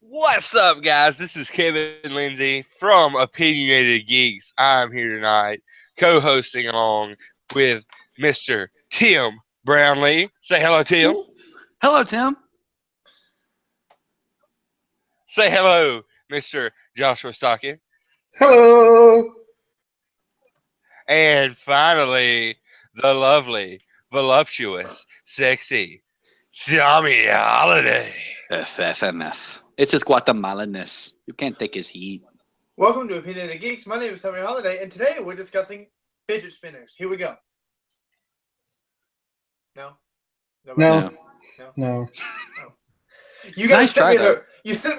What's up, guys? This is Kevin Lindsay from Opinionated Geeks. I'm here tonight, co-hosting along with Mr. Tim Brownlee. Say hello, Tim. Hello, Tim. Say hello, Mr. Joshua Stockton. Hello. And finally, the lovely, voluptuous, sexy Tommy Holiday. FFMF. It's his Guatemalaness. You can't take his heat. Welcome to Opinionated Geeks. My name is Tommy Holiday, and today we're discussing fidget spinners. Here we go. No? No. No. Oh. You guys sent me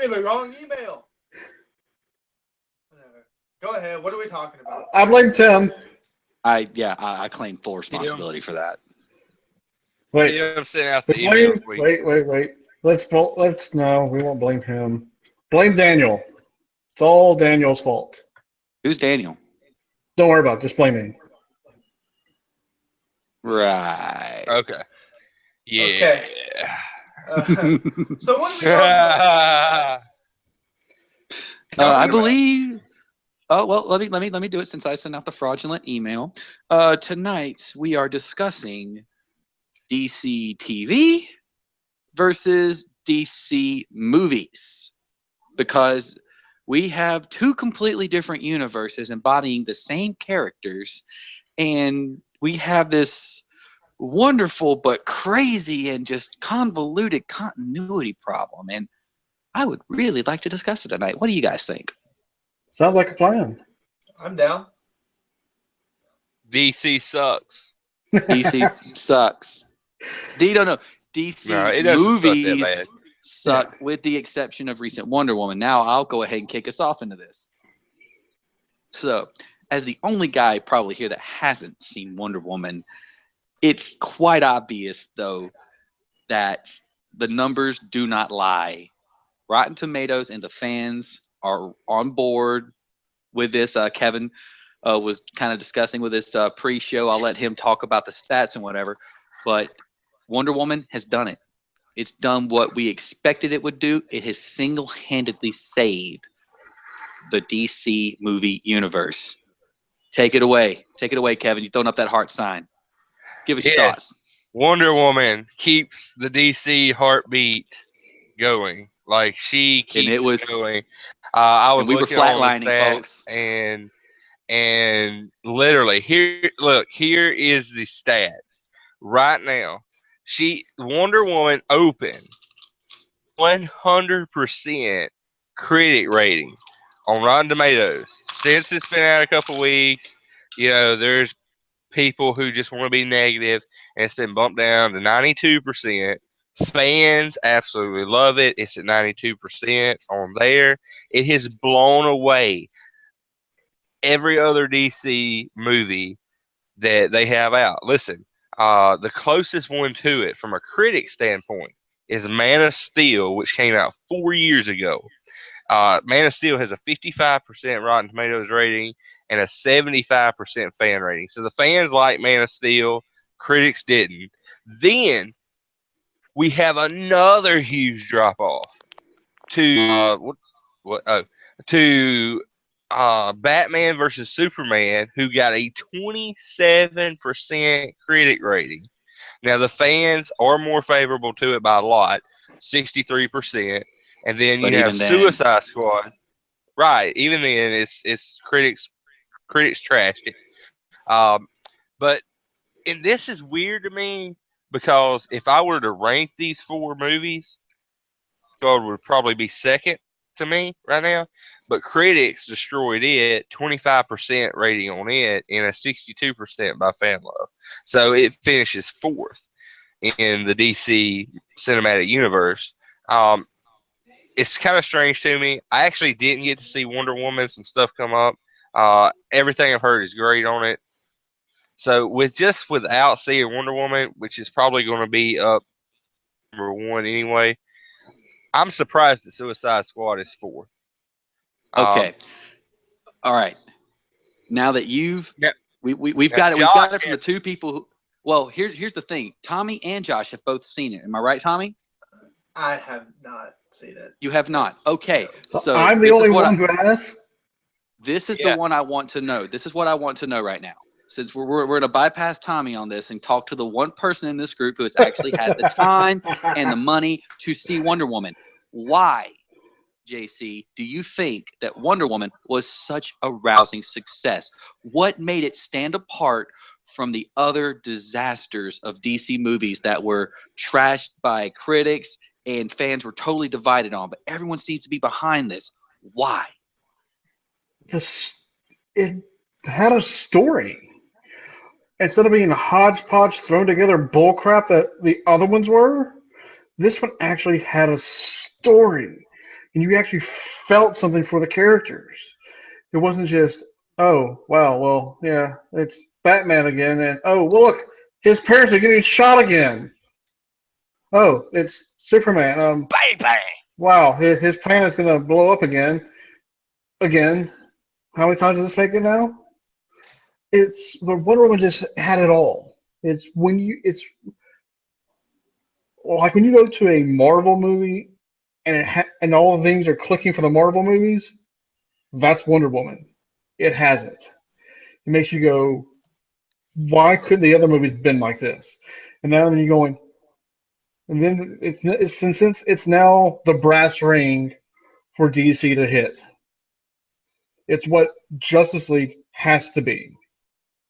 the wrong email. Whatever. Go ahead. What are we talking about? I blame Tim. I claim full responsibility for that. Wait, Tim sent out the email. wait. No, we won't blame him. Blame Daniel. It's all Daniel's fault. Who's Daniel? Don't worry about it. Just blame me. Right. Okay. Yeah. Okay. So what are we talking about? I believe. Oh well, let me do it since I sent out the fraudulent email. Tonight we are discussing DC TV versus DC movies because we have two completely different universes embodying the same characters, and we have this wonderful but crazy and just convoluted continuity problem, and I would really like to discuss it tonight. What do you guys think? Sounds like a plan. I'm down. DC sucks. DC sucks. No. DC No, it doesn't suck that movies bad. suck, with the exception of recent Wonder Woman. Now I'll go ahead and kick us off into this. So, as the only guy probably here that hasn't seen Wonder Woman, it's quite obvious, though, that the numbers do not lie. Rotten Tomatoes and the fans are on board with this. Kevin was kind of discussing with this pre-show. I'll let him talk about the stats and whatever. But Wonder Woman has done it. It's done what we expected it would do. It has single-handedly saved the DC movie universe. Take it away, Kevin. You're throwing up that heart sign. Give us your thoughts. Wonder Woman keeps the DC heartbeat going. Like, she keeps it going. I was looking on the stats, folks. and literally here is the stats right now. Wonder Woman opened 100% critic rating on Rotten Tomatoes. Since it's been out a couple weeks, there's people who just want to be negative, and it's been bumped down to 92%. Fans absolutely love it. It's at 92% on there. It has blown away every other DC movie that they have out. Listen, the closest one to it from a critic standpoint is Man of Steel, which came out 4 years ago. Man of Steel has a 55% Rotten Tomatoes rating and a 75% fan rating. So the fans like Man of Steel, critics didn't. Then we have another huge drop off to Batman versus Superman, who got a 27% critic rating. Now the fans are more favorable to it by a lot, 63%. And then you have Suicide Squad. Right. Even then, it's critics trashed it. But this is weird to me because if I were to rank these four movies, God would probably be second to me right now. But critics destroyed it, 25% rating on it, and a 62% by fan love. So it finishes fourth in the DC cinematic universe. It's kind of strange to me. I actually didn't get to see Wonder Woman. Some stuff come up. Everything I've heard is great on it. So without seeing Wonder Woman, which is probably going to be up number one anyway, I'm surprised that Suicide Squad is fourth. Okay. All right. Now that we've got it from the two people who. Well, here's the thing. Tommy and Josh have both seen it. Am I right, Tommy? I have not see that. You have not. Okay, so I'm the only one who has. This is the one I want to know. This is what I want to know right now. Since we're going to bypass Tommy on this and talk to the one person in this group who has actually had the time and the money to see Wonder Woman. Why, JC, do you think that Wonder Woman was such a rousing success? What made it stand apart from the other disasters of DC movies that were trashed by critics and fans were totally divided on? But everyone seems to be behind this. Why? It had a story. Instead of being hodgepodge thrown together bullcrap that the other ones were, this one actually had a story. And you actually felt something for the characters. It wasn't just, oh, wow, well, yeah, it's Batman again, and oh, well, look, his parents are getting shot again. Oh, it's Superman. Bang bang. Wow, his planet's gonna blow up again. Again. How many times does this make it now? It's the Wonder Woman just had it all. It's like when you go to a Marvel movie and all the things are clicking for the Marvel movies. That's Wonder Woman. It hasn't. It makes you go, why couldn't the other movies been like this? And now you're going, and then since it's now the brass ring for DC to hit. It's what Justice League has to be.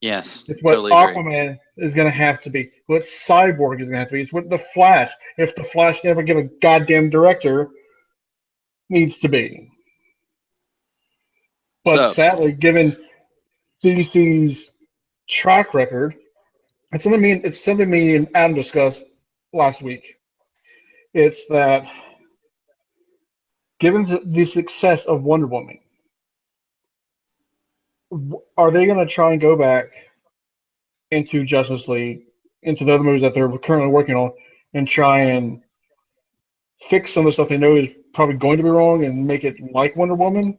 Yes, it's what totally Aquaman agree. is going to have to be. What Cyborg is going to have to be. It's what the Flash, if the Flash never get a goddamn director, needs to be. But sadly, given DC's track record, it's something me and Adam discussed last week. It's that given the success of Wonder Woman, are they going to try and go back into Justice League, into the other movies that they're currently working on, and try and fix some of the stuff they know is probably going to be wrong and make it like Wonder Woman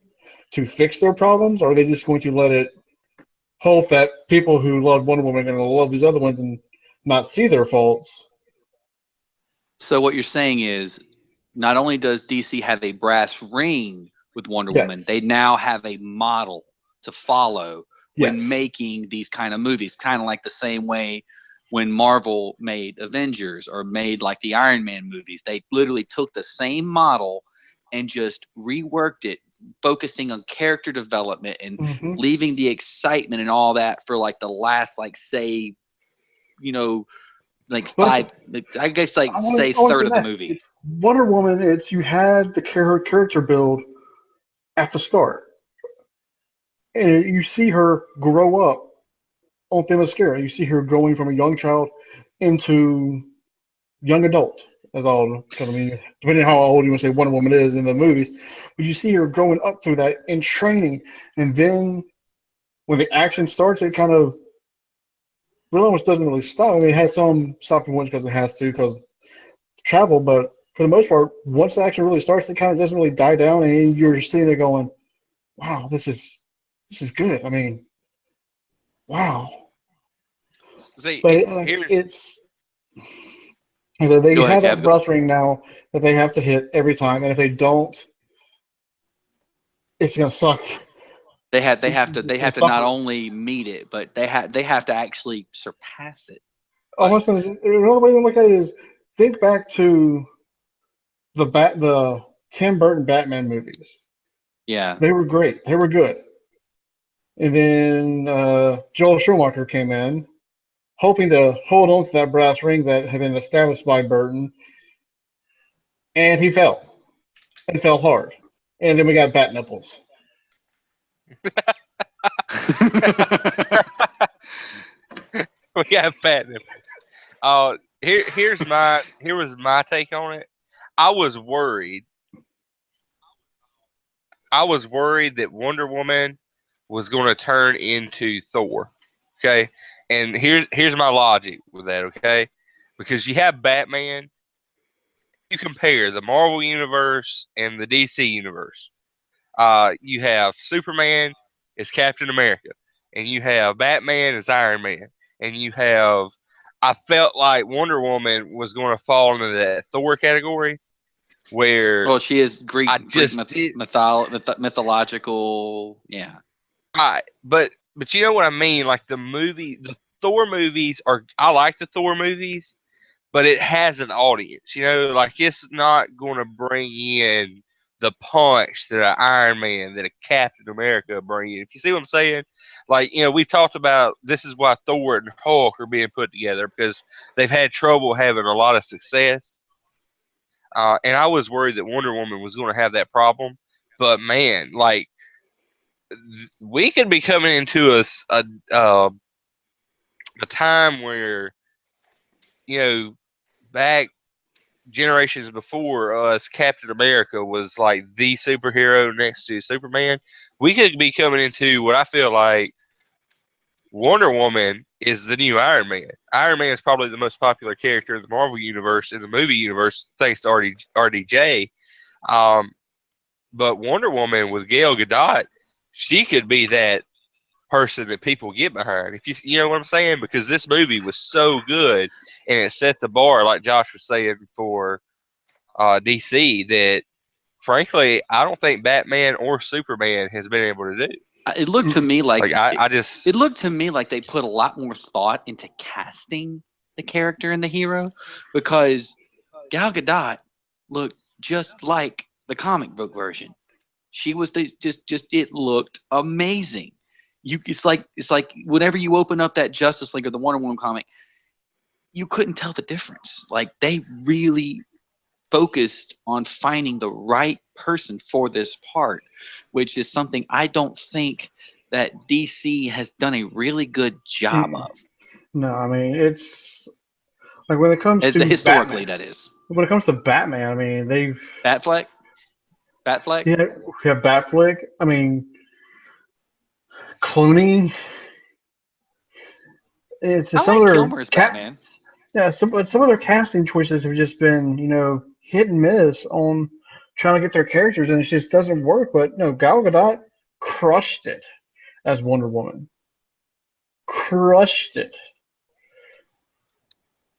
to fix their problems? Or are they just going to let it hope that people who love Wonder Woman are going to love these other ones and not see their faults? So what you're saying is, not only does DC have a brass ring with Wonder Woman, they now have a model to follow when making these kind of movies, kind of like the same way when Marvel made Avengers or made like the Iron Man movies. They literally took the same model and just reworked it, focusing on character development and leaving the excitement and all that for like the last, like, say, you know, like five, I guess, like, say third of the movie. It's Wonder Woman, you had the character build at the start. And you see her grow up on Themyscira. You see her growing from a young child into young adult. That's all. Because, I mean, depending on how old you want to say Wonder Woman is in the movies, but you see her growing up through that in training, and then when the action starts, it kind of really almost doesn't really stop. I mean, it has some stopping points because it has to, because travel, but for the most part, once the action really starts, it kind of doesn't really die down, and you're sitting there going, "Wow, this is good." I mean, wow. See, But here's they have that brass ring now that they have to hit every time, and if they don't, it's gonna suck. They have to not only meet it, but they have to actually surpass it. Almost another way to look at it is think back to the Tim Burton Batman movies. Yeah, they were great. They were good. And then Joel Schumacher came in, hoping to hold on to that brass ring that had been established by Burton, and he fell. And fell hard. And then we got bat nipples. We got bat nipples. Here was my take on it. I was worried that Wonder Woman was going to turn into Thor. Okay, and here's my logic with that. Okay, because you have Batman. You compare the Marvel universe and the DC universe. You have Superman as Captain America, and you have Batman as Iron Man, and you have. I felt like Wonder Woman was going to fall into that Thor category, where Well, she is Greek, I just mythological. Yeah. right, but you know what I mean? Like the Thor movies are. I like the Thor movies, but it has an audience. You know, like it's not going to bring in the punch that an Iron Man, that a Captain America bring in. If you see what I'm saying, like we've talked about this is why Thor and Hulk are being put together because they've had trouble having a lot of success. And I was worried that Wonder Woman was going to have that problem, but man, like we could be coming into a time where back generations before us, Captain America was like the superhero next to Superman. We could be coming into what I feel like Wonder Woman is the new Iron Man. Iron Man is probably the most popular character in the Marvel universe, in the movie universe, thanks to RDJ. But Wonder Woman with Gal Gadot, she could be that person that people get behind. If you know what I'm saying, because this movie was so good and it set the bar, like Josh was saying, for DC that frankly I don't think Batman or Superman has been able to do. It looked to me like it looked to me like they put a lot more thought into casting the character and the hero, because Gal Gadot looked just like the comic book version. She was just it looked amazing. It's like whenever you open up that Justice League or the Wonder Woman comic, you couldn't tell the difference. Like they really focused on finding the right person for this part, which is something I don't think that DC has done a really good job of. No, I mean it's like when it comes to historically Batman, that is. When it comes to Batman, I mean they've Batfleck. Yeah, we have Batfleck. I mean Clooney. It's just some of their Kilmer's Batman. Yeah, some of their casting choices have just been, hit and miss on trying to get their characters, and it just doesn't work. But no, Gal Gadot crushed it as Wonder Woman. Crushed it.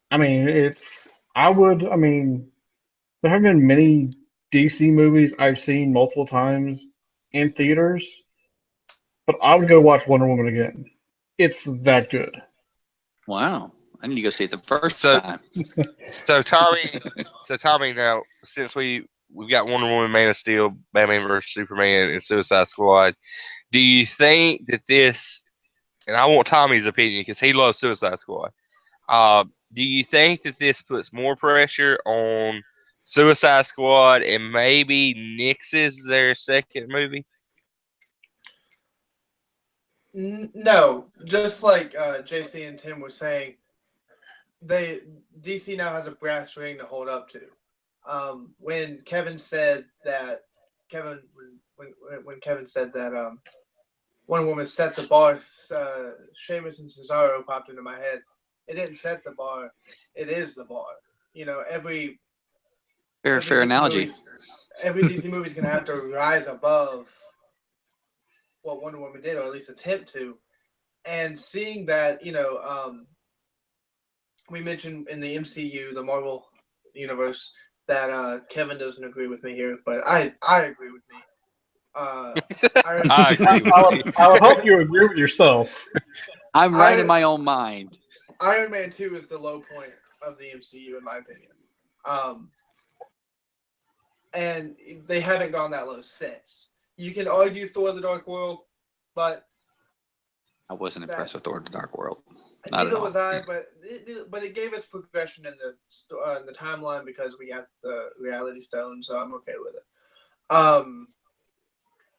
I mean, there have been many DC movies I've seen multiple times in theaters, but I would go watch Wonder Woman again. It's that good. Wow. I need to go see it the first time. So Tommy, now since we've got Wonder Woman, Man of Steel, Batman vs Superman, and Suicide Squad, do you think that this? And I want Tommy's opinion because he loves Suicide Squad. Do you think that this puts more pressure on Suicide Squad and maybe nixes their second movie? No, just like JC and Tim were saying, DC now has a brass ring to hold up to. When Kevin said that when Kevin said that Wonder Woman set the bar, Sheamus and Cesaro popped into my head. It didn't set the bar; it is the bar. Every fair analogy. Every DC movie is gonna have to rise above what Wonder Woman did, or at least attempt to. And seeing that, we mentioned in the MCU, the Marvel universe, that Kevin doesn't agree with me here, but I agree with me. I agree. I'll help you agree with yourself. I'm right in my own mind. Iron Man 2 is the low point of the MCU, in my opinion. And they haven't gone that low since. You can argue Thor: The Dark World, but I wasn't impressed with Thor: The Dark World. Neither was I, but it gave us progression in the timeline because we got the Reality Stone, so I'm okay with it.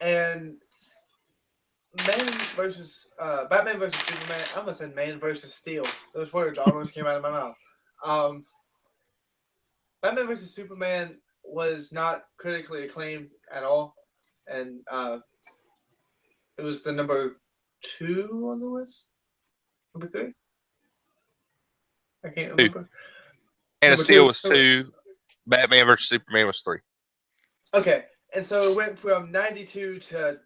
And Batman versus Superman. I almost said Man versus Steel. Those words almost came out of my mouth. Batman versus Superman was not critically acclaimed at all, and it was the number 2 on the list. Number 3? I can't remember. Man of Steel was 2. Batman vs Superman was 3. Okay, and so it went from 92 to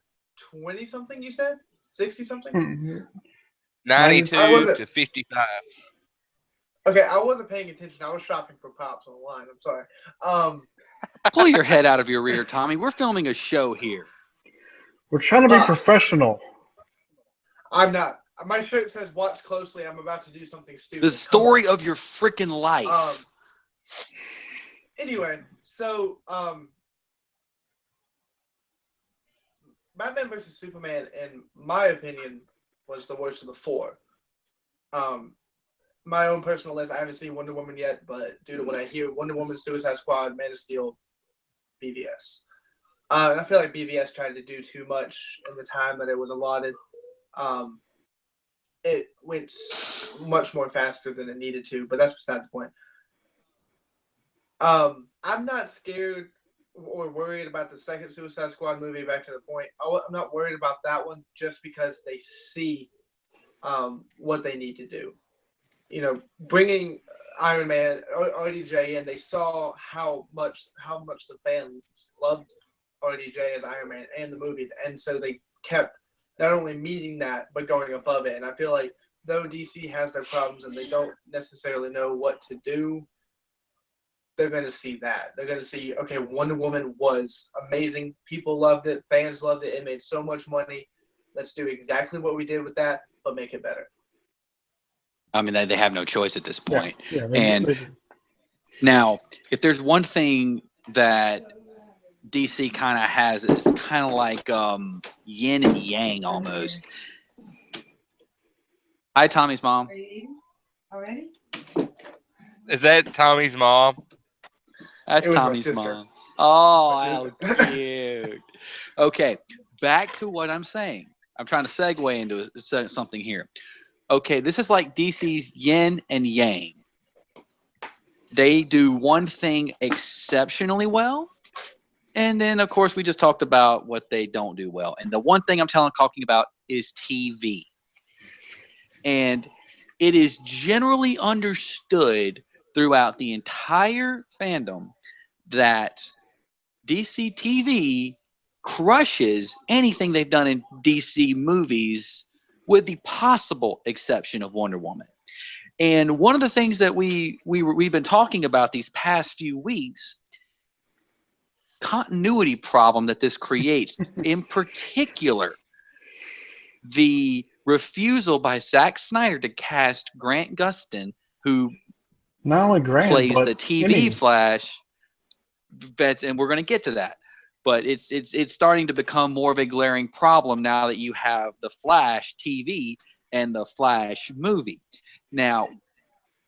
20 something. You said 60 something. 92 to 55. Okay, I wasn't paying attention. I was shopping for pops online. I'm sorry. Pull your head out of your rear, Tommy. We're filming a show here. We're trying to be Pops. professional. I'm not. My shirt says "Watch closely." I'm about to do something stupid. The story of your freaking life. Anyway, so Batman vs Superman, in my opinion, was the worst of the four. My own personal list, I haven't seen Wonder Woman yet, but due to what I hear, Wonder Woman, Suicide Squad, Man of Steel, BVS. I feel like BVS tried to do too much in the time that it was allotted. It went much more faster than it needed to, but that's beside the point. I'm not scared or worried about the second Suicide Squad movie. Back to the point, I'm not worried about that one just because they see what they need to do. You know, bringing Iron Man, RDJ in, they saw how much the fans loved RDJ as Iron Man and the movies, and so they kept not only meeting that but going above it. And I feel like though DC has their problems and they don't necessarily know what to do, they're going to see that. They're going to see, okay, Wonder Woman was amazing. People loved it. Fans loved it. It made so much money. Let's do exactly what we did with that, but make it better. I mean, they have no choice at this point. Yeah, Now, if there's one thing that DC kind of has, it's kind of like yin and yang almost. Hi, Tommy's mom. Are you eating already? Is that Tommy's mom? That's Tommy's mom. Oh, how cute. Okay, back to what I'm saying. I'm trying to segue into something here. Okay, this is like DC's yin and yang. They do one thing exceptionally well, and then, of course, we just talked about what they don't do well. And the one thing I'm talking about is TV. And it is generally understood throughout the entire fandom that DC TV crushes anything they've done in DC movies, with the possible exception of Wonder Woman. And one of the things that we've been talking about these past few weeks, continuity problem that this creates, in particular, the refusal by Zack Snyder to cast Grant Gustin, who not only Grant, plays but the TV Flash, and we're going to get to that. But it's starting to become more of a glaring problem now that you have the Flash TV and the Flash movie. Now,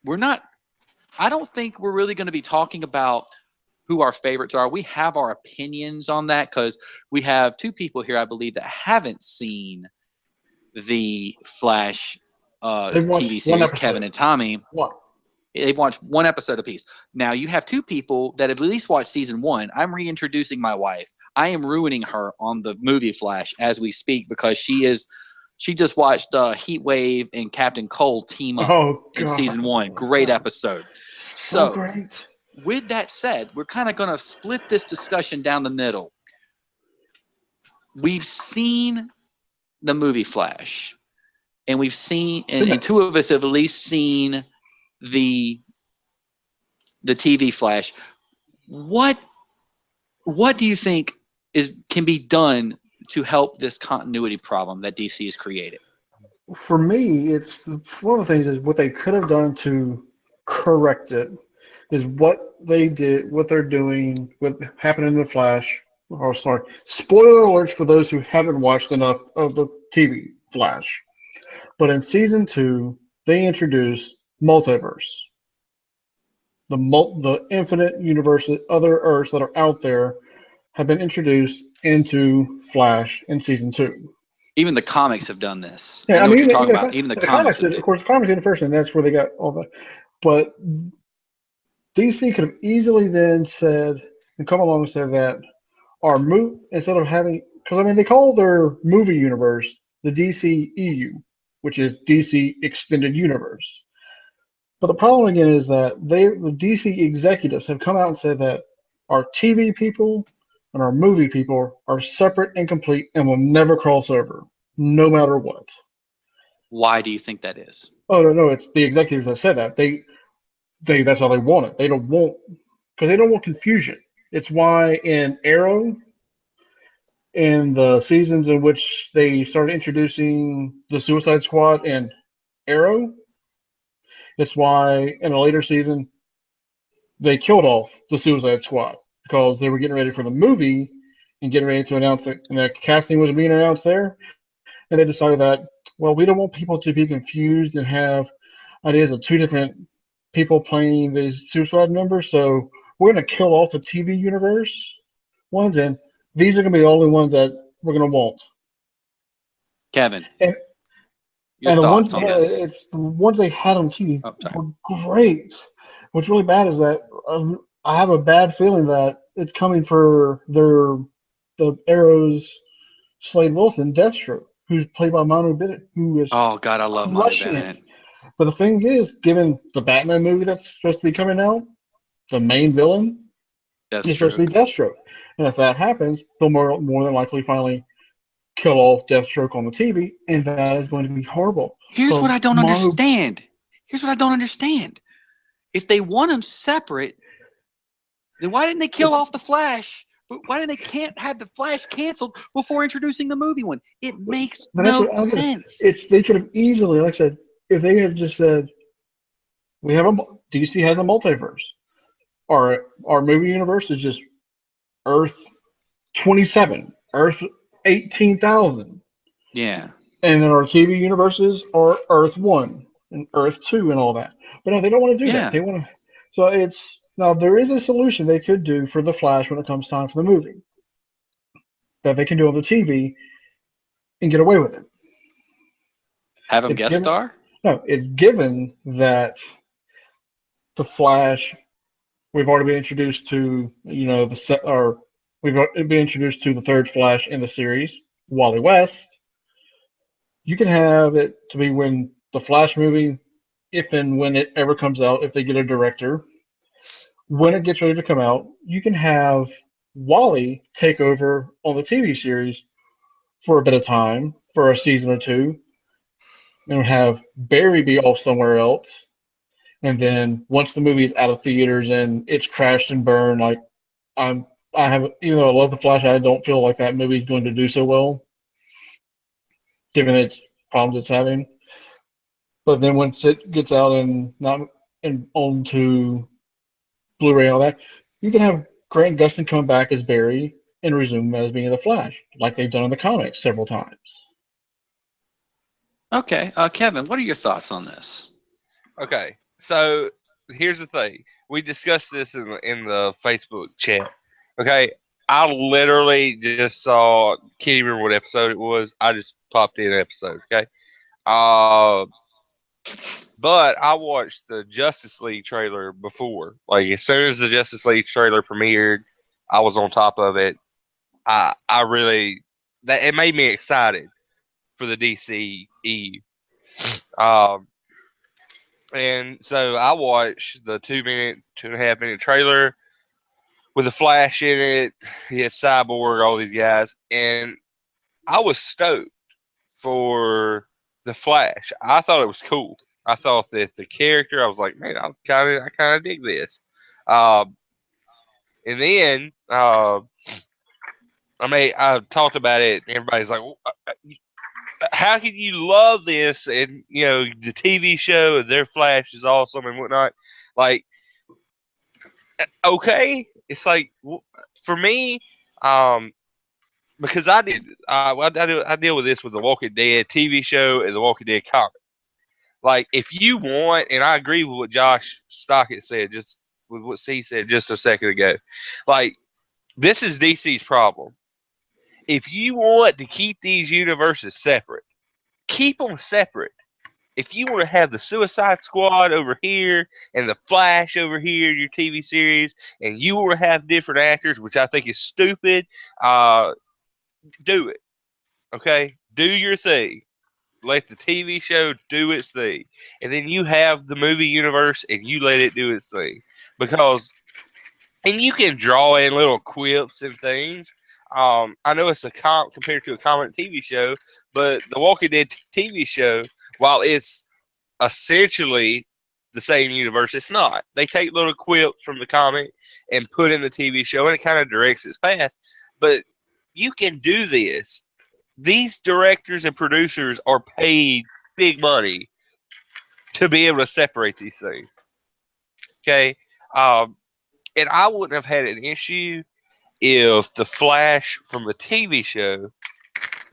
I don't think we're really going to be talking about who our favorites are. We have our opinions on that because we have two people here, I believe, that haven't seen the Flash TV series, Kevin and Tommy. What? They've watched one episode apiece. Now, you have two people that have at least watched season one. I'm reintroducing my wife. I am ruining her on the movie Flash as we speak because she just watched Heat Wave and Captain Cold team up in season one. Great episode. So great. With that said, we're kind of going to split this discussion down the middle. We've seen the movie Flash, and we've seen, and two of us have at least seen the TV Flash. What do you think can be done to help this continuity problem that DC has created? For me, it's one of the things is what they could have done to correct it is what they did, what they're doing, what happened in the Flash. Oh, sorry. Spoiler alerts for those who haven't watched enough of the TV Flash. But in season 2, they introduced multiverse. The infinite universe, other Earths that are out there, have been introduced into Flash in season 2. Even the comics have done this. Yeah, I know what you're talking about. Even the comics of course, the comics did it first, and that's where they got all that. But DC could have easily then said and come along and said that our instead of having, because I mean they call their movie universe the DCEU, which is DC Extended Universe. But the problem again is that the DC executives have come out and said that our TV people and our movie people are separate and complete and will never cross over, no matter what. Why do you think that is? Oh, no, it's the executives that said that. that's how they want it. They don't want because they don't want confusion. It's why in Arrow, in the seasons in which they started introducing the Suicide Squad in Arrow, it's why in a later season they killed off the Suicide Squad because they were getting ready for the movie and getting ready to announce it, and the casting was being announced there, and they decided that, well, we don't want people to be confused and have ideas of two different people playing these Suicide members, so we're going to kill off the TV universe ones, and these are going to be the only ones that we're going to want. Kevin, And your the thoughts on this? the ones they had on TV Oh, sorry. were great. What's really bad is that I have a bad feeling that it's coming for the Arrow's Slade Wilson, Deathstroke, who's played by Manu Bennett, who is Oh God, I love Manu crushing Bennett. it. But the thing is, given the Batman movie that's supposed to be coming out, the main villain is supposed to be Deathstroke. Deathstroke. And if that happens, they'll more than likely finally kill off Deathstroke on the TV, and that is going to be horrible. Here's what I don't Manu, understand. Here's what I don't understand. If they want them separate, then why didn't they kill off the Flash? Why didn't they can't have the Flash canceled before introducing the movie one? It makes but that's no what I'm gonna- sense. They could have easily, like I said, if they had just said, we have DC has a multiverse. Our movie universe is just Earth 27, Earth 18,000. Yeah. And then our TV universes are Earth 1 and Earth 2 and all that. But no, they don't want to do Yeah. that. They want to. So it's. Now, there is a solution they could do for The Flash when it comes time for the movie that they can do on the TV and get away with it. Have him It's guest given, star? no, it's given that The Flash, we've already been introduced to, we've been introduced to the third Flash in the series, Wally West. You can have it to be when the Flash movie, if and when it ever comes out, if they get a director, when it gets ready to come out, you can have Wally take over on the TV series for a bit of time, for a season or two, and have Barry be off somewhere else. And then once the movie is out of theaters and it's crashed and burned, like I have, even though I love the Flash, I don't feel like that movie is going to do so well, given its problems it's having. But then once it gets out and not and onto Blu-ray and all that, you can have Grant Gustin come back as Barry and resume as being the Flash, like they've done in the comics several times. Okay. Kevin, what are your thoughts on this? Okay, so here's the thing. We discussed this in the Facebook chat. Okay, I literally just saw. Can't even remember what episode it was. I just popped in an episode. Okay, uh, but I watched the Justice League trailer before. Like as soon as the Justice League trailer premiered, I was on top of it. I really that it made me excited for the DCE. Um, and so I watched the 2 minute, 2.5 minute trailer with a Flash in it. He had Cyborg, all these guys, and I was stoked for the Flash. I thought it was cool. I thought that the character, I was like, man, I kind of dig this. Um, and then, I mean, I talked about it. And everybody's like, how can you love this? And the TV show and their Flash is awesome and whatnot. Like, okay, it's like for me, because I deal with this with the Walking Dead TV show and the Walking Dead comic. Like, if you want, and I agree with what Josh Stockett said, just with what C said just a second ago. Like, this is DC's problem. If you want to keep these universes separate, keep them separate. If you want to have the Suicide Squad over here and the Flash over here, your TV series, and you want to have different actors, which I think is stupid, do it. Okay? Do your thing. Let the TV show do its thing. And then you have the movie universe and you let it do its thing. And you can draw in little quips and things. I know it's compared to a comic TV show, but the Walking Dead TV show, while it's essentially the same universe. It's not. They take little quips from the comic and put in the TV show, and it kind of directs its path. But you can do this. These directors and producers are paid big money to be able to separate these things. Okay? And I wouldn't have had an issue if the Flash from the TV show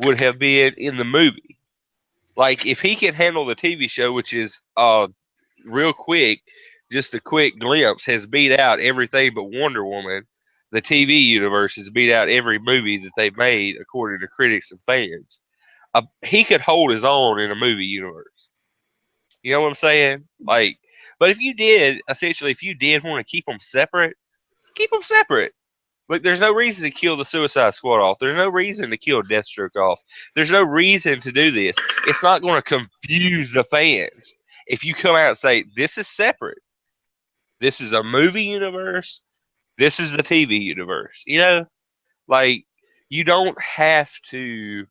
would have been in the movie. Like, if he can handle the TV show, which is real quick, just a quick glimpse, has beat out everything but Wonder Woman, the TV universe has beat out every movie that they've made, according to critics and fans. He could hold his own in a movie universe. You know what I'm saying? Like, but if you did want to keep them separate, keep them separate. Like, there's no reason to kill the Suicide Squad off. There's no reason to kill Deathstroke off. There's no reason to do this. It's not going to confuse the fans if you come out and say, this is separate. This is a movie universe. This is the TV universe. You know? Like, you don't have to...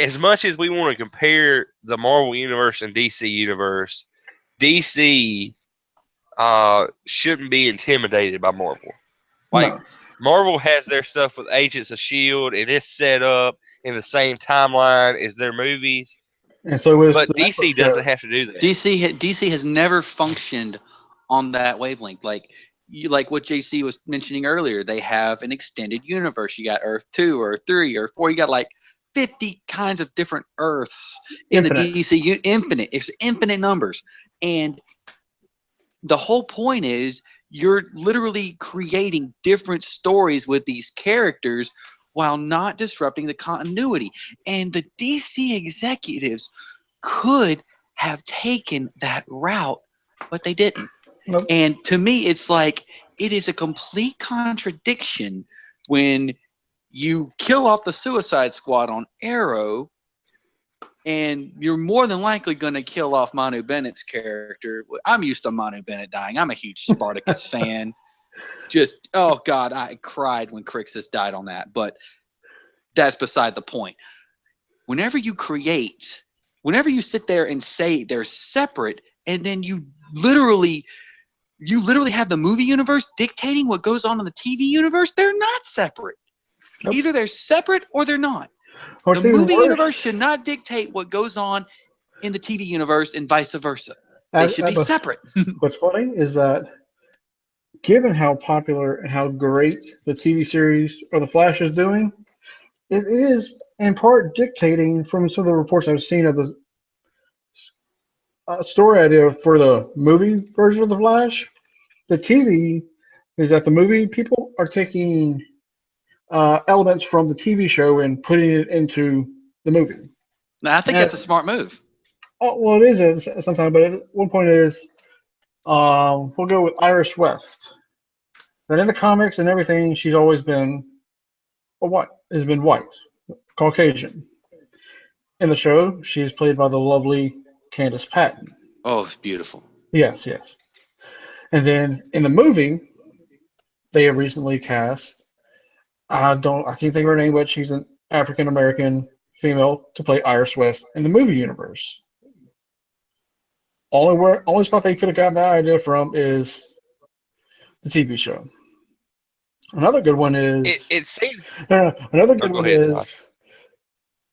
As much as we want to compare the Marvel Universe and DC Universe, DC... shouldn't be intimidated by Marvel. Like, no. Marvel has their stuff with Agents of S.H.I.E.L.D. and it's set up in the same timeline as their movies. And so but DC doesn't have to do that. DC has never functioned on that wavelength. Like what JC was mentioning earlier, they have an extended universe. You got Earth 2 or 3 or 4. You got like 50 kinds of different Earths in the DC. Infinite. It's infinite numbers. And the whole point is you're literally creating different stories with these characters while not disrupting the continuity. And the DC executives could have taken that route, but they didn't. Nope. And to me, it's like it is a complete contradiction when you kill off the Suicide Squad on Arrow, and you're more than likely going to kill off Manu Bennett's character. I'm used to Manu Bennett dying. I'm a huge Spartacus fan. Just, oh, God, I cried when Crixus died on that. But that's beside the point. Whenever you sit there and say they're separate, and then you literally have the movie universe dictating what goes on in the TV universe, they're not separate. Nope. Either they're separate or they're not. The movie universe should not dictate what goes on in the TV universe and vice versa. They should be separate. What's funny is that given how popular and how great the TV series or The Flash is doing, it is in part dictating from some of the reports I've seen of the story idea for the movie version of The Flash. The TV is that the movie people are taking elements from the TV show and putting it into the movie. Now, I think that's a smart move. Oh, well, it is sometimes, but at one point it is, we'll go with Iris West. That in the comics and everything, she's always been white, Caucasian. In the show, she's played by the lovely Candice Patton. Oh, it's beautiful. Yes. And then in the movie, they have recently cast, I can't think of her name, but she's an African American female to play Iris West in the movie universe. Only spot they could have gotten that idea from is the TV show. Another good one is another good one is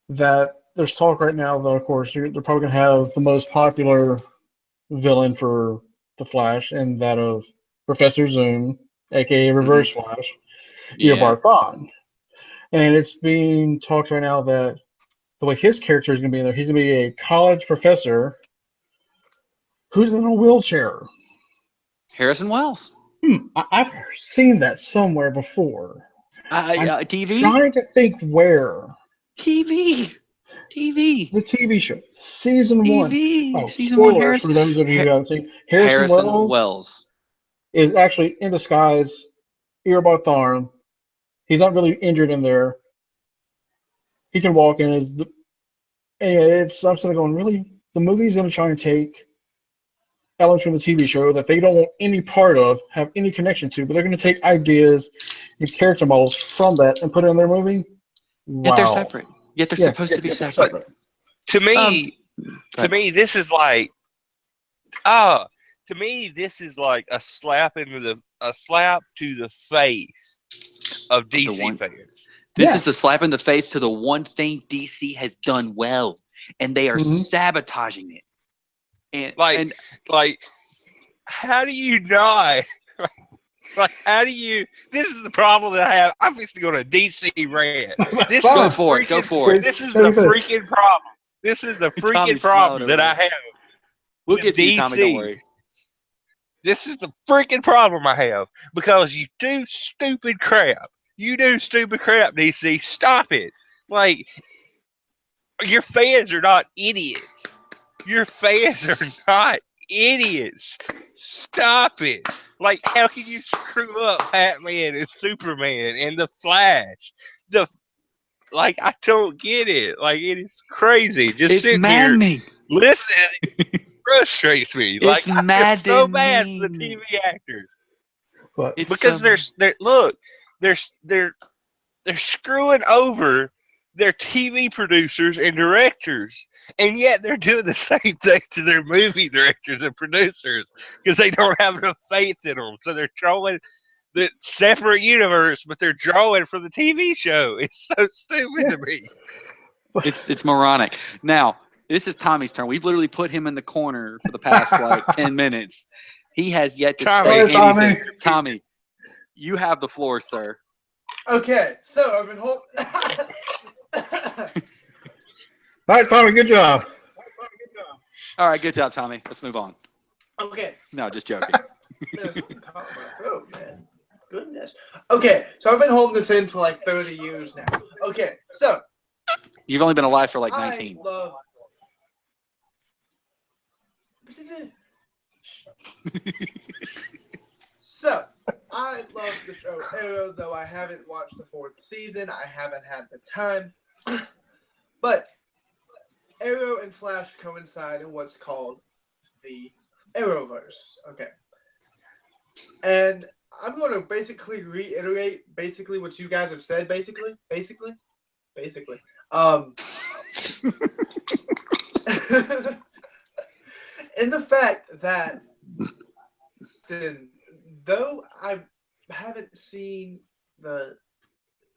that there's talk right now that, of course, they're probably going to have the most popular villain for the Flash, and that of Professor Zoom, aka Reverse Flash, Eobard Thawne. And it's being talked right now that the way his character is going to be in there, he's going to be a college professor who's in a wheelchair. Harrison Wells. I've seen that somewhere before. TV? Trying to think where. TV. The TV show. Season 1. Oh, Season 1. For those of you who haven't seen. Harrison Wells is actually in disguise Eobard Thawne. He's not really injured in there. He can walk in. I'm sitting there going, really? The movie's going to try and take elements from the TV show that they don't want any part of, have any connection to, but they're going to take ideas and character models from that and put it in their movie? Wow. Yet they're separate. Yet they're supposed to be separate. To me, To me, this is like, to me, this is like a slap to the face of DC fans. This is the slap in the face to the one thing DC has done well, and they are sabotaging it. And like, how do you not? Like, how do you? This is the problem that I have. I'm just going to DC rant. Go for it. This is the freaking problem. This is the freaking problem that I have. We'll get to DC. you, Tommy. Don't worry. This is the freaking problem I have because you do stupid crap. You do stupid crap, DC. Stop it. Like, your fans are not idiots. Your fans are not idiots. Stop it. Like, how can you screw up Batman and Superman and the Flash? I don't get it. Like, it is crazy. Just sit here, listen. It frustrates me. I feel so bad for the TV actors. Because they're screwing over their TV producers and directors, and yet they're doing the same thing to their movie directors and producers because they don't have enough faith in them. So they're drawing the separate universe, but they're drawing from the TV show. It's so stupid to me. It's moronic. Now, this is Tommy's turn. We've literally put him in the corner for the past 10 minutes. He has yet to say anything. Tommy, you have the floor, sir. Okay, so I've been holding. All right, Tommy, good job. All right, good job, Tommy. Let's move on. Okay. No, just joking. Oh, man. Goodness. Okay, so I've been holding this in for like 30 years now. Okay, so. You've only been alive for like 19. So, I love the show Arrow, though I haven't watched the 4th season. I haven't had the time. But Arrow and Flash coincide in what's called the Arrowverse. Okay. And I'm going to basically reiterate what you guys have said, basically. In the fact that though I haven't seen the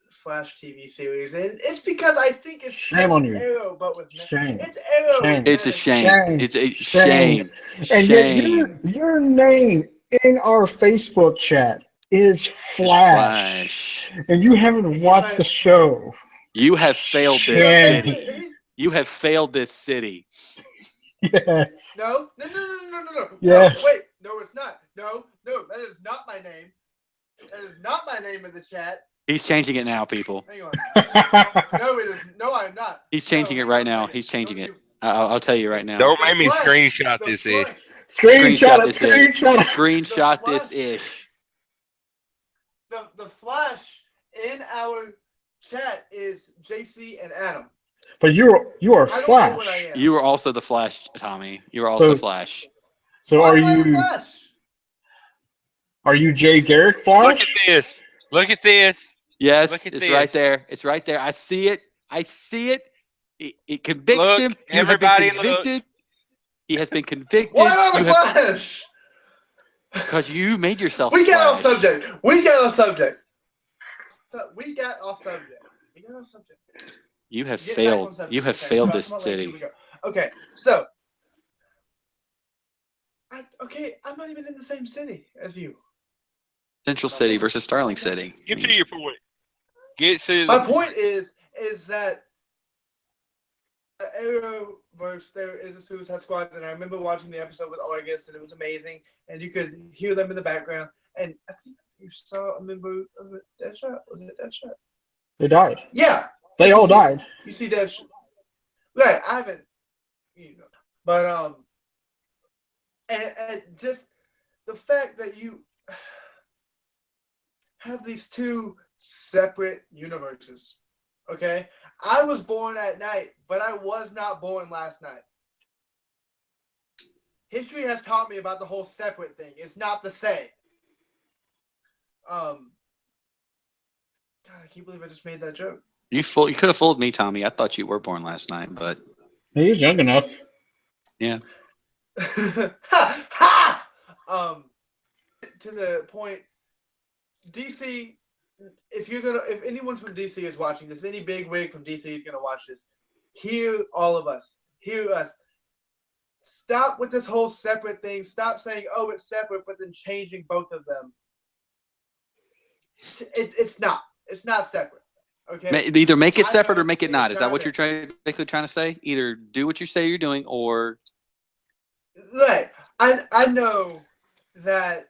Flash TV series, and it's because I think it's shame on you. Arrow, but with shame. It's Arrow. Shame. It's a shame. It's a shame. And yet your name in our Facebook chat is Flash. And you haven't watched the show. You have failed this city. You have failed this city. Yeah. No. Yes. No, wait. No, it's not. No, that is not my name. That is not my name in the chat. He's changing it now, people. Hang on. No, it is. No, I'm not. He's changing it right now. He's changing it. I'll tell you right now. Don't make me screenshot this ish. Screenshot this ish. Screenshot this ish. The Flash in our chat is JC and Adam. But you are Flash. You are also the Flash, Tommy. You are also Flash. So are you Jay Garrick Flash? Look at this. Yes, it's right there. It's right there. I see it. It convicts him. Everybody look. He has been convicted. Why am I Flash? Because you made yourself. We got off subject. You have failed. You have failed this city. Okay, so. I'm not even in the same city as you. Central City versus Starling City. Get to your point. My point is that the Arrowverse, there is a Suicide Squad, and I remember watching the episode with Argus, and it was amazing, and you could hear them in the background, and I think you saw a member of it, Deadshot? Was it Deadshot? They died. Yeah. They all died. You see Deadshot. Right, I haven't, but, and just the fact that you have these two separate universes, okay? I was born at night, but I was not born last night. History has taught me about the whole separate thing. It's not the same. God, I can't believe I just made that joke. You could have fooled me, Tommy. I thought you were born last night, but he was young enough. Yeah. Ha! Ha! To the point, DC. If anyone from DC is watching this, any big wig from DC is gonna watch this. Hear all of us. Hear us. Stop with this whole separate thing. Stop saying, "Oh, it's separate," but then changing both of them. It's not. It's not separate. Okay. Either make it separate or make it not. Is that what you're basically trying to say? Either do what you say you're doing, or right. I know that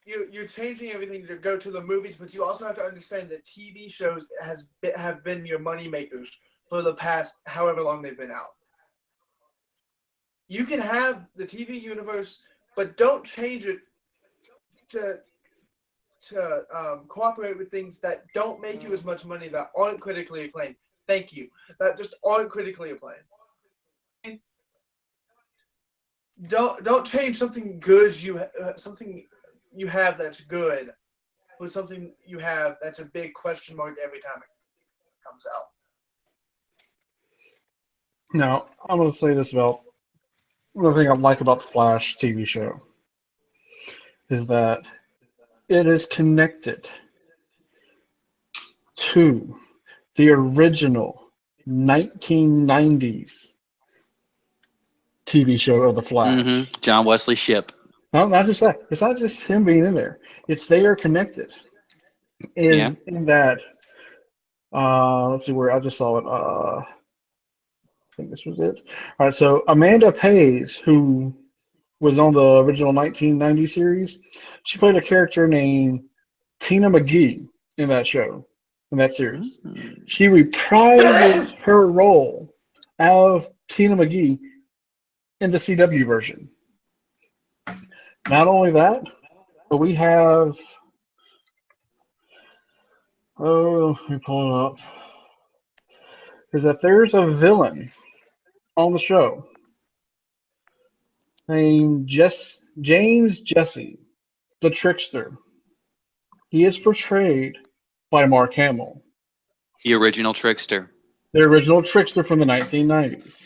you're changing everything to go to the movies, but you also have to understand that TV shows have been your money makers for the past however long they've been out. You can have the TV universe, but don't change it to cooperate with things that don't make you as much money, that aren't critically acclaimed. Thank you. That just aren't critically acclaimed. Don't change something good something you have that's good with something you have that's a big question mark every time it comes out. Now, I'm going to say this about one thing I like about the Flash TV show is that it is connected to the original 1990s TV show of the Flash. John Wesley Shipp. No, not just that. It's not just him being in there. It's they are connected. In that, let's see where I just saw it. I think this was it. All right, so Amanda Pays, who was on the original 1990 series, she played a character named Tina McGee in that show, in that series. She reprised her role of Tina McGee in the CW version. Not only that, but we have, let me pull it up, is that there's a villain on the show named James Jesse, the Trickster. He is portrayed by Mark Hamill. The original Trickster. The original Trickster from the 1990s.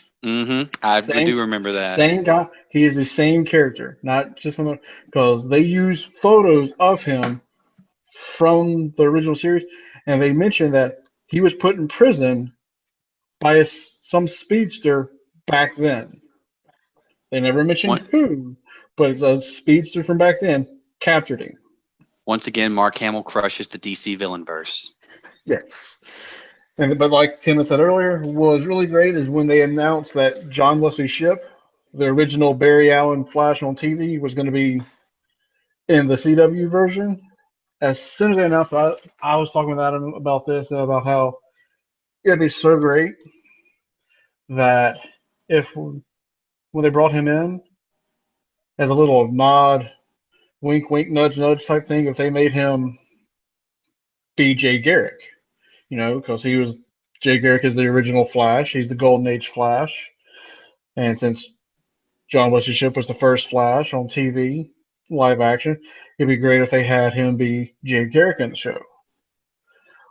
I do remember that. Same guy. He is the same character, not just another. Because they use photos of him from the original series, and they mentioned that he was put in prison by some speedster back then. They never mentioned who, but it's a speedster from back then captured him. Once again, Mark Hamill crushes the DC villain verse. Yes. But like Tim had said earlier, what was really great is when they announced that John Wesley Shipp, the original Barry Allen Flash on TV, was going to be in the CW version. As soon as they announced that, I was talking with Adam about this and about how it'd be so great that when they brought him in as a little nod, wink, wink, nudge, nudge type thing, if they made him be Jay Garrick. Because Jay Garrick is the original Flash. He's the Golden Age Flash. And since John Wesley Shipp was the first Flash on TV, live action, it'd be great if they had him be Jay Garrick in the show.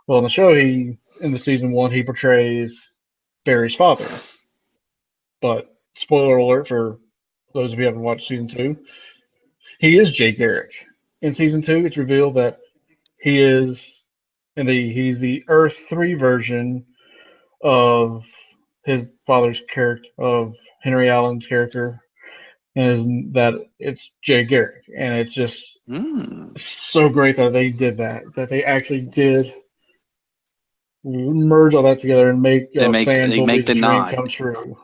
Well, in the show, in the season 1, he portrays Barry's father. But spoiler alert for those of you who haven't watched season 2, he is Jay Garrick. In season 2, it's revealed that he's the Earth 3 version of his father's character, of Henry Allen's character, and that it's Jay Garrick. And it's just so great that they did that they actually did merge all that together and make the dream come true.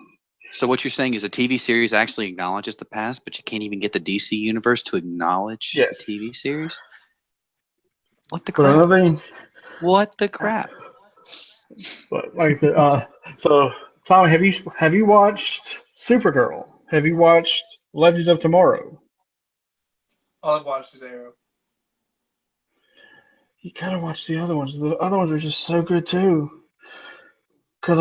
So what you're saying is a TV series actually acknowledges the past, but you can't even get the DC universe to acknowledge the TV series? What the crap? What the crap? But like I said, so Tom, have you watched Supergirl? Have you watched Legends of Tomorrow? All I've watched is Arrow. You gotta watch the other ones. The other ones are just so good too. Because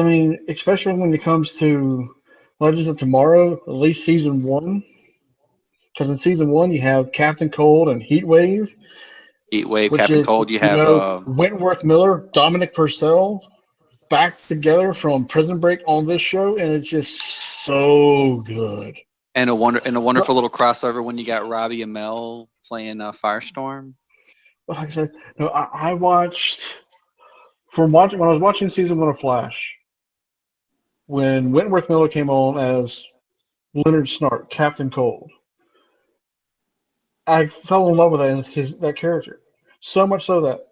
especially when it comes to Legends of Tomorrow, at least season 1. Because in season 1 you have Captain Cold and Captain Cold. You have Wentworth Miller, Dominic Purcell, back together from Prison Break on this show, and it's just so good. And a wonderful little crossover when you got Robbie and Mel playing Firestorm. Like I said, no, I watched when I was watching season 1 of Flash, when Wentworth Miller came on as Leonard Snart, Captain Cold. I fell in love with that character, so much so that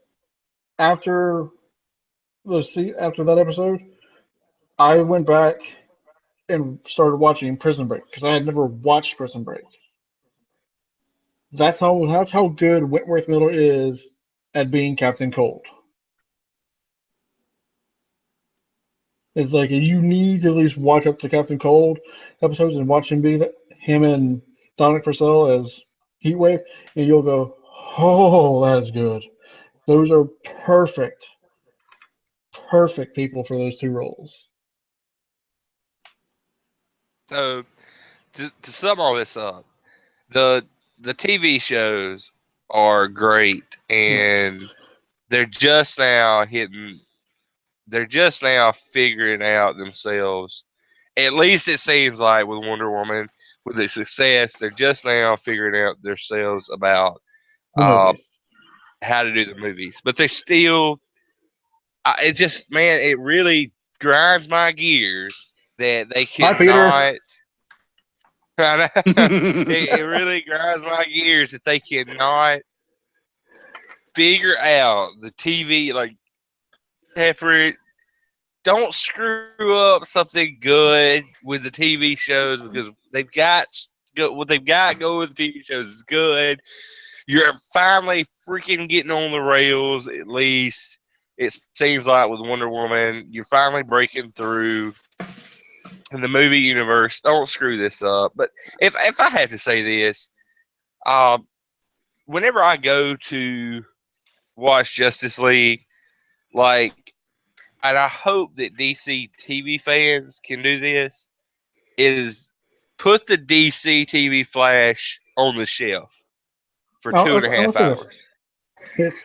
after after that episode, I went back and started watching Prison Break because I had never watched Prison Break. That's how good Wentworth Miller is at being Captain Cold. It's like you need to at least watch up to Captain Cold episodes and watch him be him and Dominic Purcell as Heatwave, and you'll go, "Oh, that is good." Those are perfect people for those two roles. So to sum all this up, the TV shows are great, and they're just now figuring out themselves. At least it seems like with Wonder Woman, with the success, they're just now figuring out themselves about how to do the movies. But they still, it really grinds my gears that they Hi, cannot. Peter. It really grinds my gears that they cannot figure out the TV, like, separate. Don't screw up something good with the TV shows, because what they've got going with the TV shows is good. You're finally freaking getting on the rails, at least it seems like, with Wonder Woman. You're finally breaking through in the movie universe. Don't screw this up. But if I had to say this, whenever I go to watch Justice League, like, and I hope that DC TV fans can do this, is put the DC TV Flash on the shelf for 2.5 hours. It's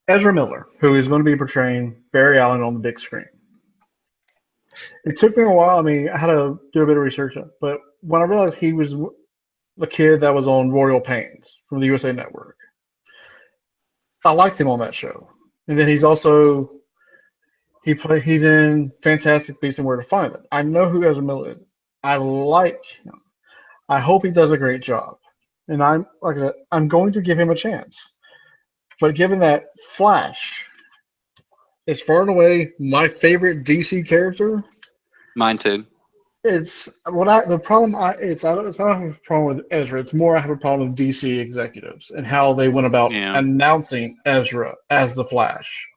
Ezra Miller, who is going to be portraying Barry Allen on the big screen. It took me a while. I mean, I had to do a bit of research, but when I realized he was the kid that was on Royal Pains from the USA Network, I liked him on that show. And then he's in Fantastic Beasts and Where to Find Them. I know who Ezra Miller is. I like him. I hope he does a great job. And I'm going to give him a chance. But given that Flash is far and away my favorite DC character. Mine too. It's the problem. It's not a problem with Ezra. It's more I have a problem with DC executives and how they went about announcing Ezra as the Flash.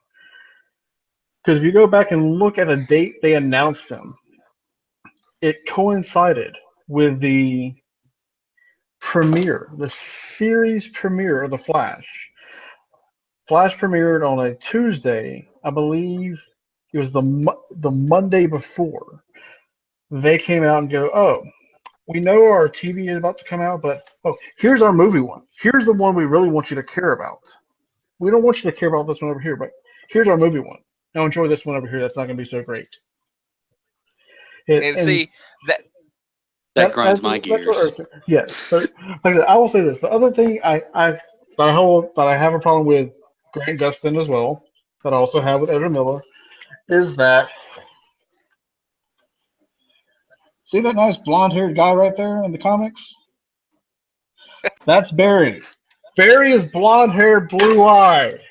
Because if you go back and look at the date they announced him, it coincided with the series premiere of the Flash. Flash premiered on a Tuesday, I believe. It was the Monday before. They came out and go, "Oh, we know our TV is about to come out, but here's our movie one. Here's the one we really want you to care about. We don't want you to care about this one over here, but here's our movie one. Now enjoy this one over here. That's not going to be so great." That grinds my gears. Yes, but like I said, I will say this: the other thing I have a problem with Grant Gustin as well, that I also have with Ezra Miller, is that, see that nice blonde-haired guy right there in the comics? That's Barry. Barry is blonde-haired, blue-eyed.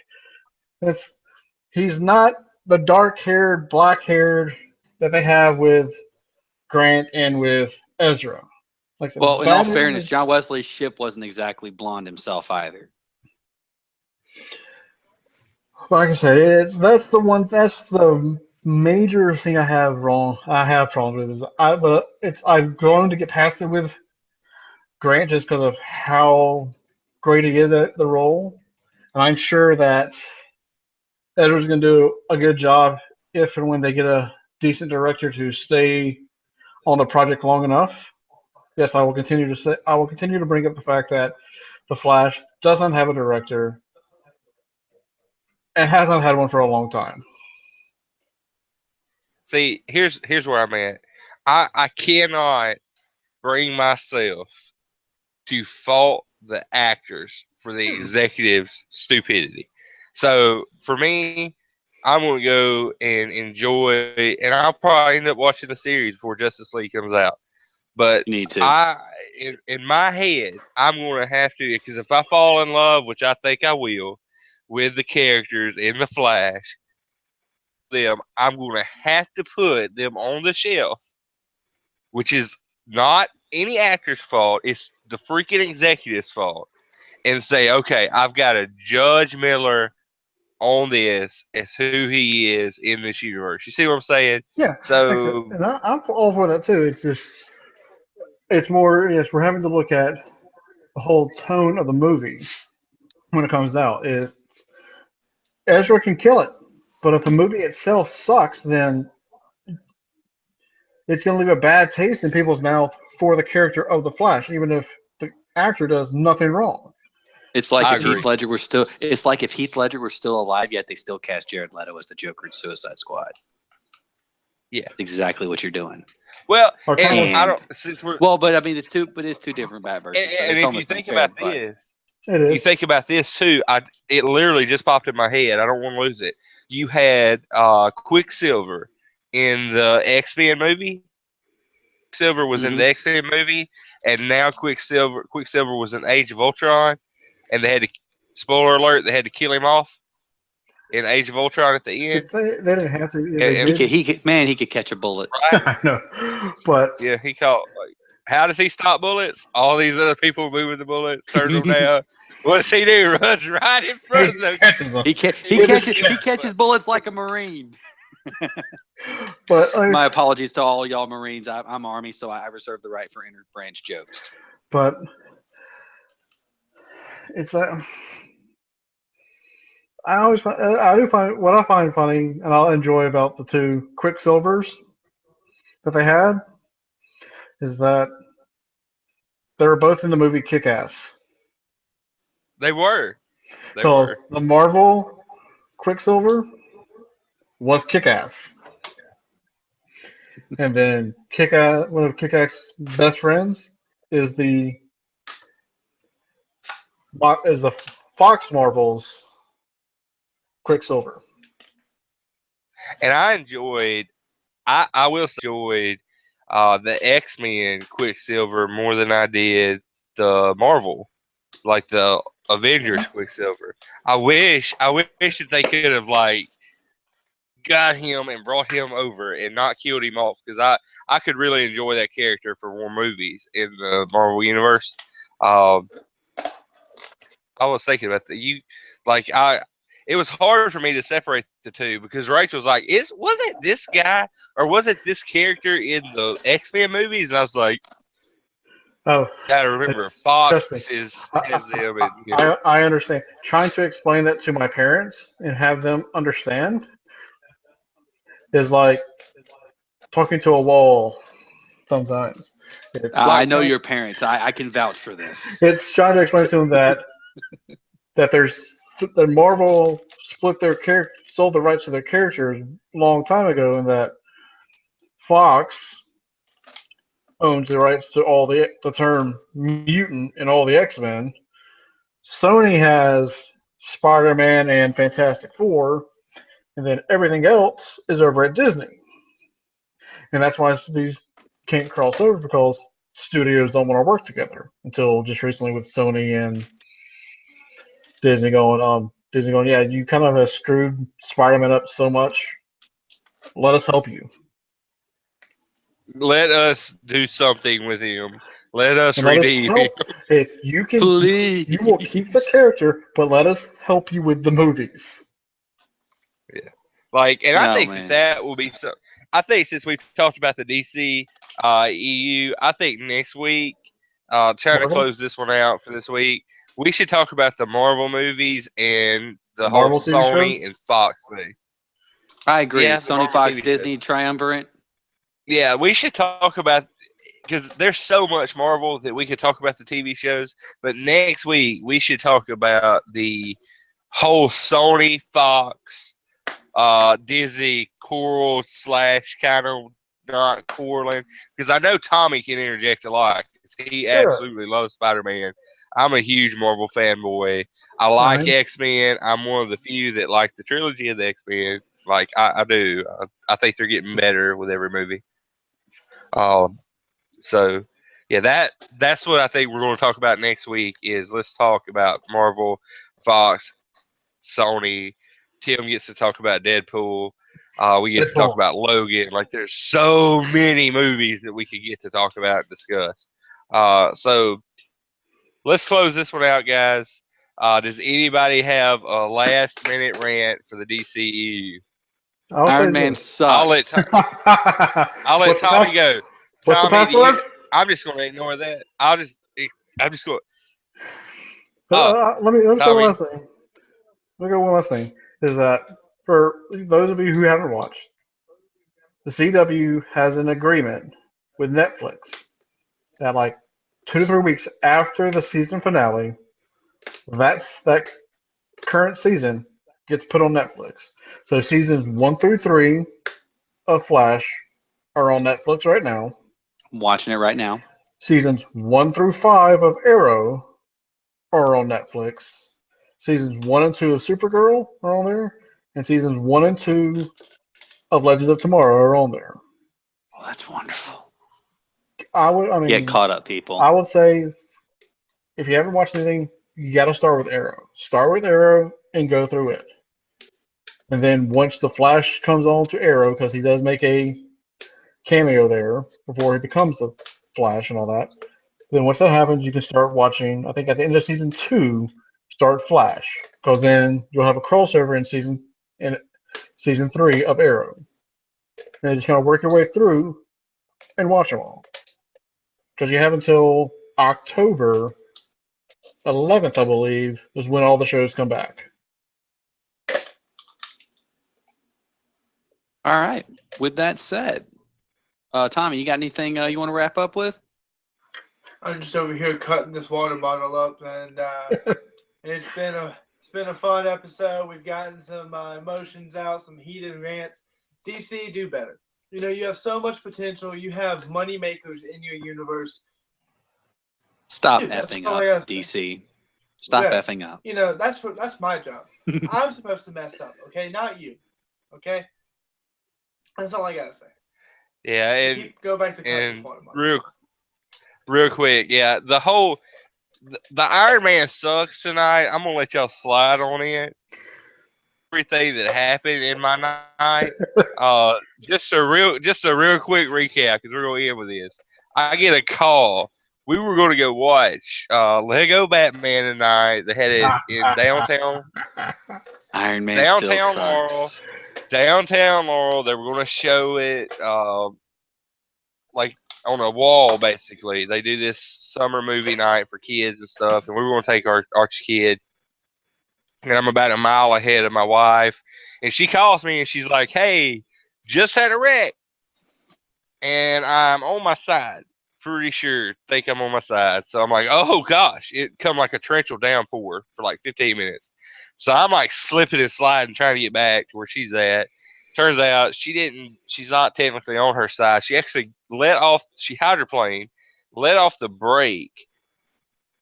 He's not the dark-haired, black-haired that they have with Grant and with Ezra. Well, in all fairness, John Wesley's ship wasn't exactly blonde himself either. Like I said, that's the major thing I have wrong. I have problems with I've grown to get past it with Grant just because of how great he is at the role, and I'm sure that Edward's going to do a good job if and when they get a decent director to stay on the project long enough. Yes, I will continue to bring up the fact that The Flash doesn't have a director and hasn't had one for a long time. See, here's where I'm at. I cannot bring myself to fault the actors for the executives' stupidity. So for me, I'm gonna go and enjoy, and I'll probably end up watching the series before Justice League comes out. But You need to. in my head, I'm gonna have to, because if I fall in love, which I think I will, with the characters in the Flash, I'm gonna have to put them on the shelf, which is not any actor's fault. It's the freaking executive's fault, and say, okay, I've got to judge Miller on this as who he is in this universe. You see what I'm saying? Yeah, like I said, So and I'm all for that too. It's just, it's more, yes, we're having to look at the whole tone of the movie when it comes out. It's Ezra can kill it, but if the movie itself sucks, then it's going to leave a bad taste in people's mouth for the character of the Flash, even if the actor does nothing wrong. It's like I if agree. Heath Ledger were still. It's like if Heath Ledger were still alive, yet they still cast Jared Leto as the Joker in Suicide Squad. Yeah, That's exactly what you're doing. well, Or and kind of- I don't. Since we're Well, but I mean, it's two different Batverses. So and it's if you almost think unfair, about but this, It you is. think about this too. It literally just popped in my head. I don't want to lose it. You had Quicksilver in the X-Men movie. Quicksilver was in the X-Men movie, and now Quicksilver was in Age of Ultron, and they had to, spoiler alert, they had to kill him off in Age of Ultron at the end. They didn't have to. And- They and- did. he could catch a bullet. Right? I know, but Yeah, he caught. Like, how does he stop bullets? All these other people moving the bullets, turn them down. What does he do? Runs right in front of them. catches them. He With his catches chest. bullets like a Marine. But My apologies to all y'all Marines. I'm Army, so I reserve the right for inter-branch jokes. but it's that. I do find what I find funny and I'll enjoy about the two Quicksilvers that they had is that they were both in the movie Kick-Ass. They were. Because the Marvel Quicksilver was Kick-Ass. And then Kick-Ass, one of Kick-Ass's best friends is the Fox Marvel's Quicksilver. And I enjoyed. I will say enjoyed the X-Men Quicksilver more than I did the Marvel, like the Avengers Quicksilver. I wish that they could have like got him and brought him over and not killed him off, because I could really enjoy that character for more movies in the Marvel universe. I was thinking about it was hard for me to separate the two, because Rachel was like, was it this guy or was it this character in the X-Men movies? And I was like, Oh, gotta remember, trust Fox me. is them. And, you know. I understand. Trying to explain that to my parents and have them understand is like talking to a wall sometimes. I know your parents. I can vouch for this. It's trying to explain to them that that Marvel split their sold the rights to their characters a long time ago, and that Fox owns the rights to all the term mutant in all the X-Men. Sony has Spider-Man and Fantastic Four, and then everything else is over at Disney. And that's why these can't cross over, because studios don't want to work together until just recently with Sony and Disney going, yeah, you kind of have screwed Spider-Man up so much. Let us help you. Let us do something with him. Let us And let us redeem him. help. If you can, Please. you will keep the character, but let us help you with the movies. Yeah. And I think man. that will be so. I think since we've talked about the DC EU, I think next week, trying to Marvel? close this one out for this week, we should talk about the Marvel movies and the whole Marvel TV Sony shows? and Fox thing. I agree. Yeah, the Sony, Marvel Fox, TV Disney, shows. triumvirate. Yeah, we should talk about, because there's so much Marvel that we could talk about the TV shows. But next week we should talk about the whole Sony Fox Dizzy quarrel / kind of not quarreling, because I know Tommy can interject a lot because he absolutely loves Spider-Man. I'm a huge Marvel fanboy. I like X-Men. I'm one of the few that like the trilogy of the X-Men. Like I do. I think they're getting better with every movie. So yeah, that's what I think we're going to talk about next week. Is let's talk about Marvel, Fox, Sony. Tim gets to talk about Deadpool. We get to talk about Logan. Like, there's so many movies that we could get to talk about and discuss. So let's close this one out, guys. Does anybody have a last minute rant for the DCEU? Iron Man sucks. I'll let Tommy go. What's the password? I'm just going to ignore that. I'm just going. Let me say one last thing. Let me go one last thing. Is that for those of you who haven't watched, the CW has an agreement with Netflix that like 2 to 3 weeks after the season finale, that current season gets put on Netflix. So seasons 1 through 3 of Flash are on Netflix right now. I'm watching it right now. Seasons 1 through 5 of Arrow are on Netflix. Seasons 1 and 2 of Supergirl are on there, and seasons 1 and 2 of Legends of Tomorrow are on there. Oh, that's wonderful. Get caught up, people. I would say if you haven't watched anything, you got to start with Arrow. Start with Arrow and go through it. And then once the Flash comes on to Arrow, because he does make a cameo there before he becomes the Flash and all that, then once that happens, you can start watching. I think at the end of season 2, start Flash, because then you'll have a crossover in season 3 of Arrow, and just kind of work your way through and watch them all. Because you have until October 11th, I believe, is when all the shows come back. All right. With that said, Tommy, you got anything you want to wrap up with? I'm just over here cutting this water bottle up, and it's been a fun episode. We've gotten some emotions out, some heated rants. DC, do better. You know, you have so much potential. You have money makers in your universe. Stop effing up, DC. Stop effing up. You know, that's my job. I'm supposed to mess up, okay? Not you. Okay? That's all I gotta say. Yeah, and go back to and real quick, yeah, the Iron Man sucks tonight. I'm gonna let y'all slide on it. Everything that happened in my night. Just a real quick recap because we're gonna end with this. I get a call. We were going to go watch Lego Batman tonight. They had it in downtown. Iron Man still sucks. Downtown Laurel. They were going to show it like on a wall, basically. They do this summer movie night for kids and stuff, and we were going to take our kid. And I'm about a mile ahead of my wife, and she calls me and she's like, "Hey, just had a wreck, and I'm on my side. Pretty sure, think I'm on my side." So I'm like, "Oh gosh!" It come like a torrential downpour for like 15 minutes. So I'm like slipping and sliding, trying to get back to where she's at. Turns out she's not technically on her side. She actually she hydroplaned, let off the brake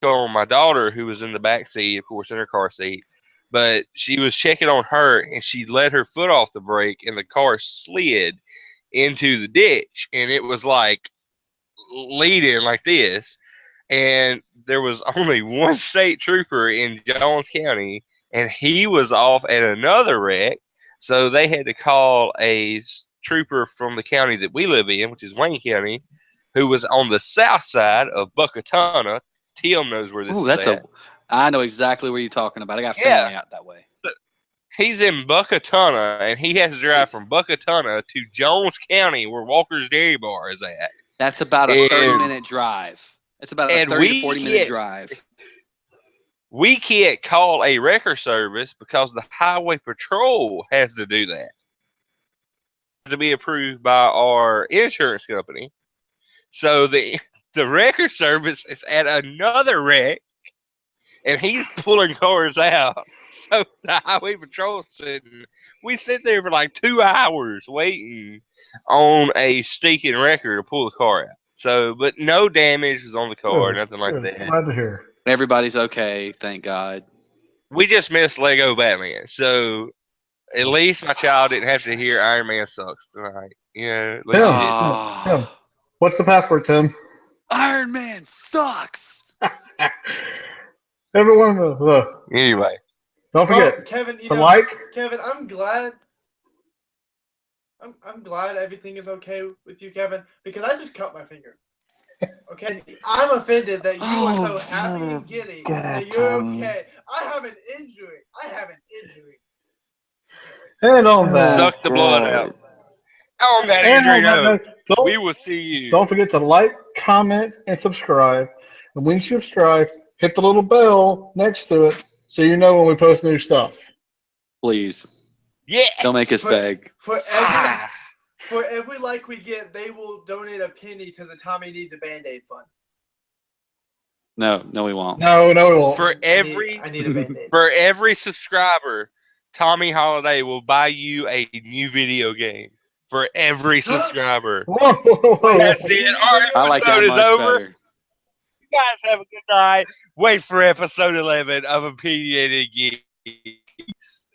on my daughter, who was in the back seat, of course, in her car seat. But she was checking on her, and she let her foot off the brake, and the car slid into the ditch, and it was like leading like this. And there was only one state trooper in Jones County, and he was off at another wreck. So they had to call a trooper from the county that we live in, which is Wayne County, who was on the south side of Buckatona. Tim knows where this is at. I know exactly where you're talking about. I got family out that way. He's in Buckatona, and he has to drive from Buckatona to Jones County, where Walker's Dairy Bar is at. That's about a 30-minute drive. It's about a 30 to 40-minute drive. We can't call a wrecker service because the Highway Patrol has to do that. It has to be approved by our insurance company. So the wrecker service is at another wreck, and he's pulling cars out. So the highway patrol sitting, we sit there for like 2 hours waiting on a stinking wrecker to pull the car out. So, but no damage was on the car, nothing like that. Glad to hear. Everybody's okay, thank God. We just missed Lego Batman, so at least my child didn't have to hear Iron Man sucks tonight. You know, at least she didn't. Tim, what's the password, Tim? Iron Man sucks. Everyone, look. Anyway, Don't forget Kevin, to like. Kevin, I'm glad. I'm glad everything is okay with you, Kevin, because I just cut my finger. Okay, I'm offended that you are so happy and giddy that you're okay. I have an injury. And on that, suck the blood out. On that injury note, we will see you. Don't forget to like, comment, and subscribe. And when you subscribe, hit the little bell next to it so you know when we post new stuff. Please. Yes. Don't make us beg. For every like we get, they will donate a penny to the Tommy Needs a Band-Aid fund. No, we won't. No, we won't. For I need a Band-Aid. For every subscriber, Tommy Holiday will buy you a new video game. For every subscriber. Whoa. That's it. Our I like that episode is much over. better. You guys have a good night. Wait for episode 11 of Opinionated Geeks.